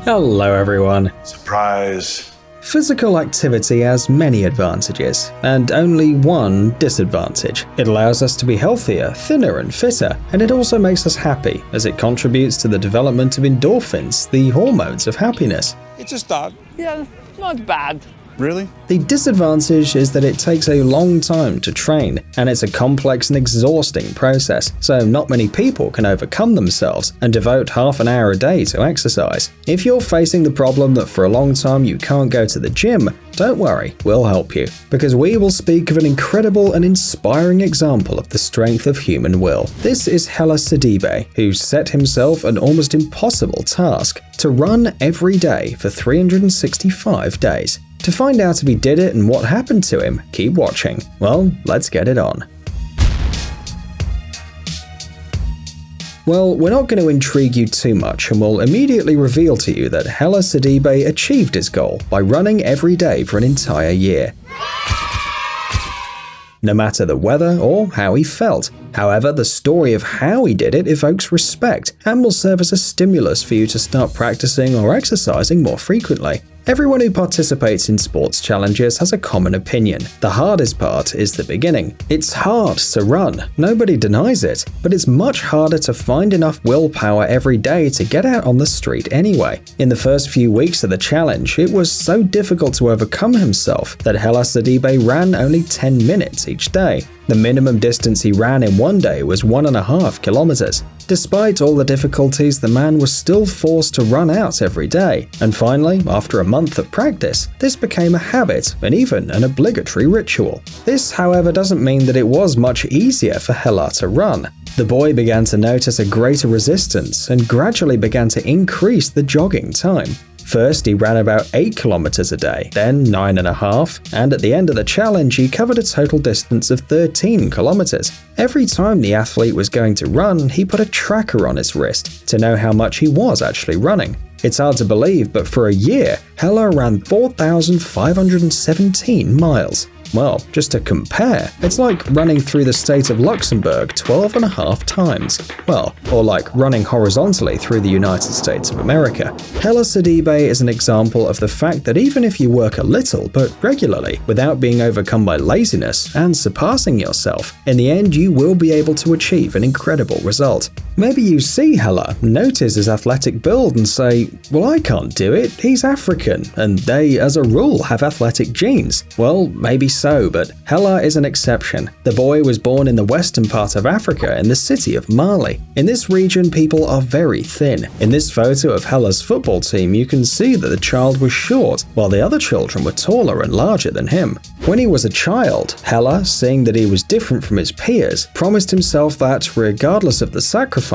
Hello everyone. Surprise. Physical activity has many advantages, and only one disadvantage. It allows us to be healthier, thinner and fitter, and it also makes us happy, as it contributes to the development of endorphins, the hormones of happiness. It's a start. Yeah, not bad. Really? The disadvantage is that it takes a long time to train, and it's a complex and exhausting process, so not many people can overcome themselves and devote half an hour a day to exercise. If you're facing the problem that for a long time you can't go to the gym, don't worry, we'll help you, because we will speak of an incredible and inspiring example of the strength of human will. This is Hella Sidibe, who set himself an almost impossible task: to run every day for 365 days. To find out if he did it and what happened to him, keep watching. Well, let's get it on. Well, we're not going to intrigue you too much, and we'll immediately reveal to you that Hella Sidibe achieved his goal by running every day for an entire year, no matter the weather or how he felt. However, the story of how he did it evokes respect and will serve as a stimulus for you to start practicing or exercising more frequently. Everyone who participates in sports challenges has a common opinion. The hardest part is the beginning. It's hard to run, nobody denies it, but it's much harder to find enough willpower every day to get out on the street anyway. In the first few weeks of the challenge, it was so difficult to overcome himself that Hella Sidibe ran only 10 minutes each day. The minimum distance he ran in one day was 1.5 kilometers. Despite all the difficulties, the man was still forced to run out every day, and finally, after a month of practice, this became a habit and even an obligatory ritual. This, however, doesn't mean that it was much easier for Hella to run. The boy began to notice a greater resistance and gradually began to increase the jogging time. First, he ran about 8 kilometers a day, then 9.5, and at the end of the challenge, he covered a total distance of 13 kilometers. Every time the athlete was going to run, he put a tracker on his wrist to know how much he was actually running. It's hard to believe, but for a year, Hella ran 4,517 miles. Well, just to compare, it's like running through the state of Luxembourg 12.5 times. Well, or like running horizontally through the United States of America. Hella Sidibe is an example of the fact that even if you work a little but regularly, without being overcome by laziness and surpassing yourself, in the end you will be able to achieve an incredible result. Maybe you see Hella, notice his athletic build and say, well, I can't do it, he's African, and they, as a rule, have athletic genes. Well, maybe so, but Hella is an exception. The boy was born in the western part of Africa in the city of Mali. In this region, people are very thin. In this photo of Hella's football team, you can see that the child was short, while the other children were taller and larger than him. When he was a child, Hella, seeing that he was different from his peers, promised himself that, regardless of the sacrifices,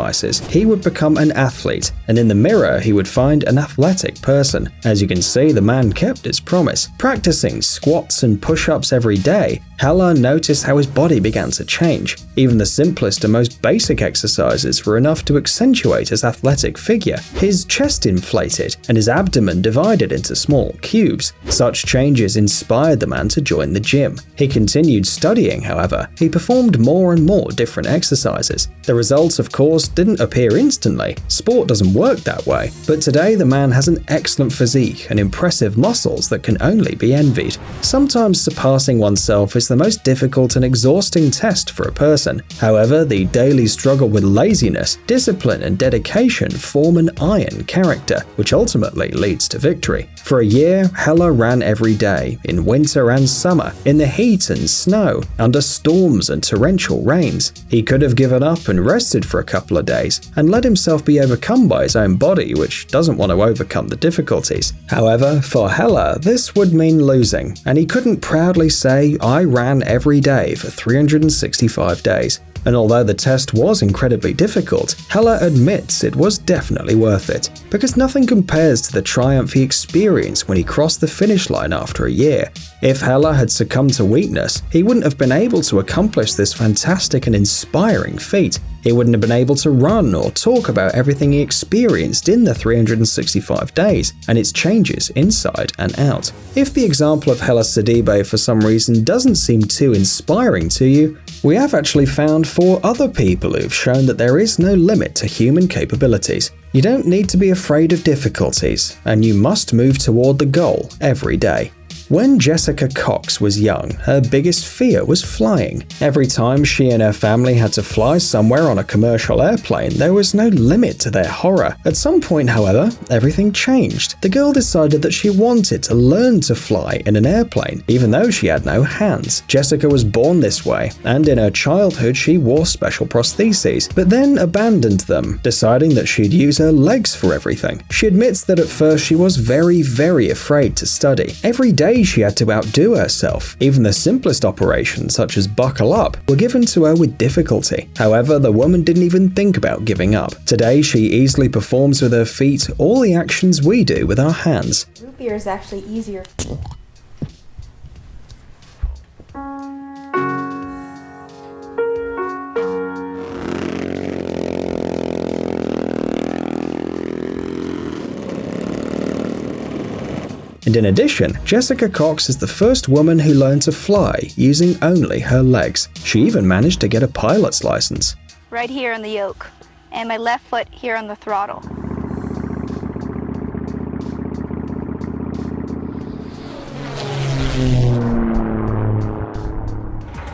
he would become an athlete, and in the mirror he would find an athletic person. As you can see, the man kept his promise. Practicing squats and push-ups every day, Hella noticed how his body began to change. Even the simplest and most basic exercises were enough to accentuate his athletic figure. His chest inflated, and his abdomen divided into small cubes. Such changes inspired the man to join the gym. He continued studying, however. He performed more and more different exercises. The results, of course, didn't appear instantly. Sport doesn't work that way. But today, the man has an excellent physique and impressive muscles that can only be envied. Sometimes surpassing oneself is the most difficult and exhausting test for a person. However, the daily struggle with laziness, discipline, and dedication form an iron character, which ultimately leads to victory. For a year, Hella ran every day, in winter and summer, in the heat and snow, under storms and torrential rains. He could have given up and rested for a couple of days, and let himself be overcome by his own body, which doesn't want to overcome the difficulties. However, for Hella, this would mean losing, and he couldn't proudly say, I ran every day for 365 days. And although the test was incredibly difficult, Hella admits it was definitely worth it, because nothing compares to the triumph he experienced when he crossed the finish line after a year. If Hella had succumbed to weakness, he wouldn't have been able to accomplish this fantastic and inspiring feat. He wouldn't have been able to run or talk about everything he experienced in the 365 days and its changes inside and out. If the example of Hella Sidibe for some reason doesn't seem too inspiring to you, We have actually found 4 other people who've shown that there is no limit to human capabilities. You don't need to be afraid of difficulties, and you must move toward the goal every day. When Jessica Cox was young, her biggest fear was flying. Every time she and her family had to fly somewhere on a commercial airplane, there was no limit to their horror. At some point, however, everything changed. The girl decided that she wanted to learn to fly in an airplane, even though she had no hands. Jessica was born this way, and in her childhood she wore special prostheses, but then abandoned them, deciding that she'd use her legs for everything. She admits that at first she was very afraid to study. Every day she had to outdo herself. Even the simplest operations, such as buckle up, were given to her with difficulty. However, the woman didn't even think about giving up. Today, she easily performs with her feet all the actions we do with our hands. Root beer is actually easier. And in addition, Jessica Cox is the first woman who learned to fly using only her legs. She even managed to get a pilot's license. Right here on the yoke, and my left foot here on the throttle.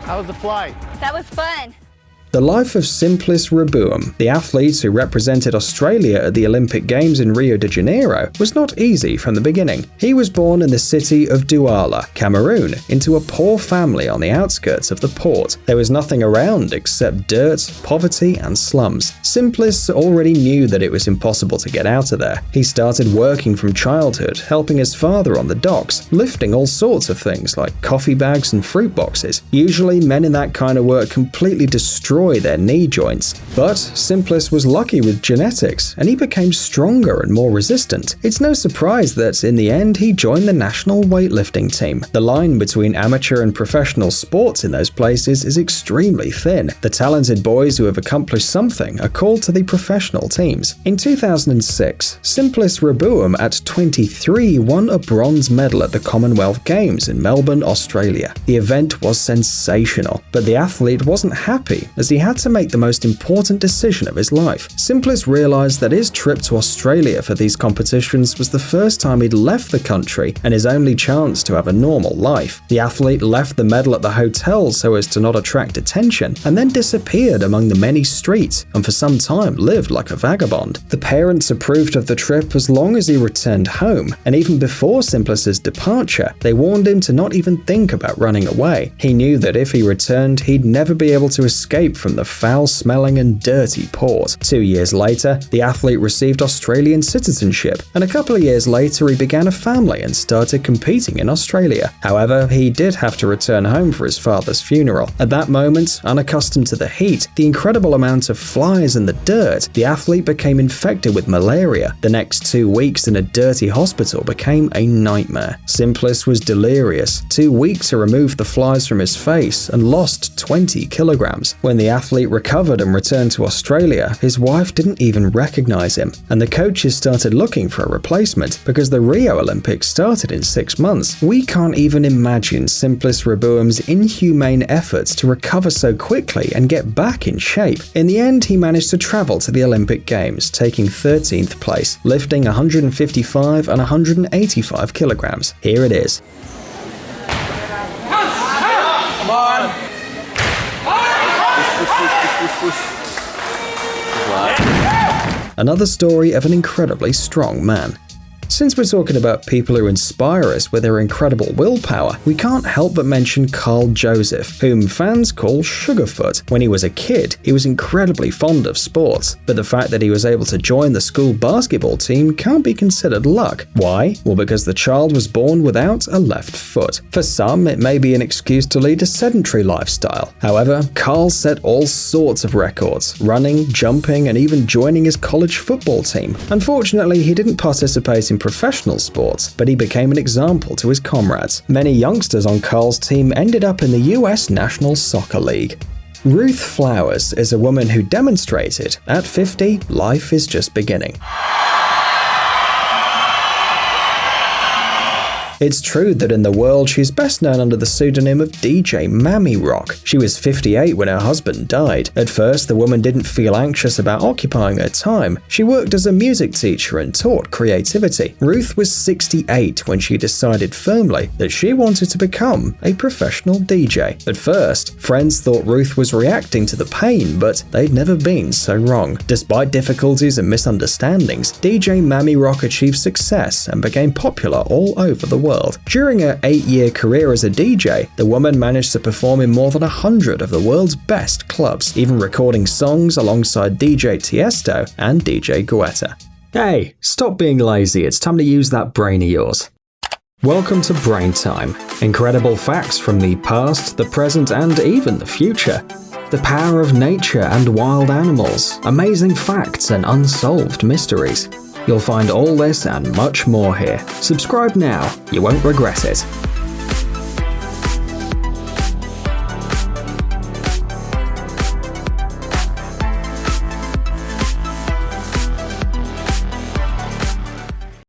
How was the flight? That was fun. The life of Simplist Rebuum, the athlete who represented Australia at the Olympic Games in Rio de Janeiro, was not easy from the beginning. He was born in the city of Douala, Cameroon, into a poor family on the outskirts of the port. There was nothing around except dirt, poverty, and slums. Simplist already knew that it was impossible to get out of there. He started working from childhood, helping his father on the docks, lifting all sorts of things like coffee bags and fruit boxes. Usually, men in that kind of work completely destroy their knee joints. But Simplist was lucky with genetics, and he became stronger and more resistant. It's no surprise that in the end he joined the national weightlifting team. The line between amateur and professional sports in those places is extremely thin. The talented boys who have accomplished something are called to the professional teams. In 2006, Simplist Rebuum at 23 won a bronze medal at the Commonwealth Games in Melbourne, Australia. The event was sensational, but the athlete wasn't happy as he had to make the most important decision of his life. Simplist realized that his trip to Australia for these competitions was the first time he'd left the country and his only chance to have a normal life. The athlete left the medal at the hotel so as to not attract attention, and then disappeared among the many streets, and for some time lived like a vagabond. The parents approved of the trip as long as he returned home, and even before Simplist's departure, they warned him to not even think about running away. He knew that if he returned, he'd never be able to escape from the foul-smelling and dirty port. 2 years later, the athlete received Australian citizenship, and a couple of years later he began a family and started competing in Australia. However, he did have to return home for his father's funeral. At that moment, unaccustomed to the heat, the incredible amount of flies and the dirt, the athlete became infected with malaria. The next 2 weeks in a dirty hospital became a nightmare. Simplist was delirious, 2 weeks to remove the flies from his face, and lost 20 kilograms. When the athlete recovered and returned to Australia, his wife didn't even recognize him, and the coaches started looking for a replacement because the Rio Olympics started in 6 months. We can't even imagine Simplist Rebuum's inhumane efforts to recover so quickly and get back in shape. In the end, he managed to travel to the Olympic Games, taking 13th place, lifting 155 and 185 kilograms. Here it is. Come on! Another story of an incredibly strong man. Since we're talking about people who inspire us with their incredible willpower, we can't help but mention Carl Joseph, whom fans call Sugarfoot. When he was a kid, he was incredibly fond of sports, but the fact that he was able to join the school basketball team can't be considered luck. Why? Well, because the child was born without a left foot. For some, it may be an excuse to lead a sedentary lifestyle. However, Carl set all sorts of records, running, jumping, and even joining his college football team. Unfortunately, he didn't participate in professional sports, but he became an example to his comrades. Many youngsters on Carl's team ended up in the US National Soccer League. Ruth Flowers is a woman who demonstrated, at 50, life is just beginning. It's true that in the world she's best known under the pseudonym of DJ Mammy Rock. She was 58 when her husband died. At first, the woman didn't feel anxious about occupying her time. She worked as a music teacher and taught creativity. Ruth was 68 when she decided firmly that she wanted to become a professional DJ. At first, friends thought Ruth was reacting to the pain, but they'd never been so wrong. Despite difficulties and misunderstandings, DJ Mammy Rock achieved success and became popular all over the world. During her 8-year career as a DJ, the woman managed to perform in more than 100 of the world's best clubs, even recording songs alongside DJ Tiesto and DJ Guetta. Hey, stop being lazy, it's time to use that brain of yours. Welcome to Brain Time. Incredible facts from the past, the present, and even the future. The power of nature and wild animals, amazing facts and unsolved mysteries. You'll find all this and much more here. Subscribe now, you won't regret it.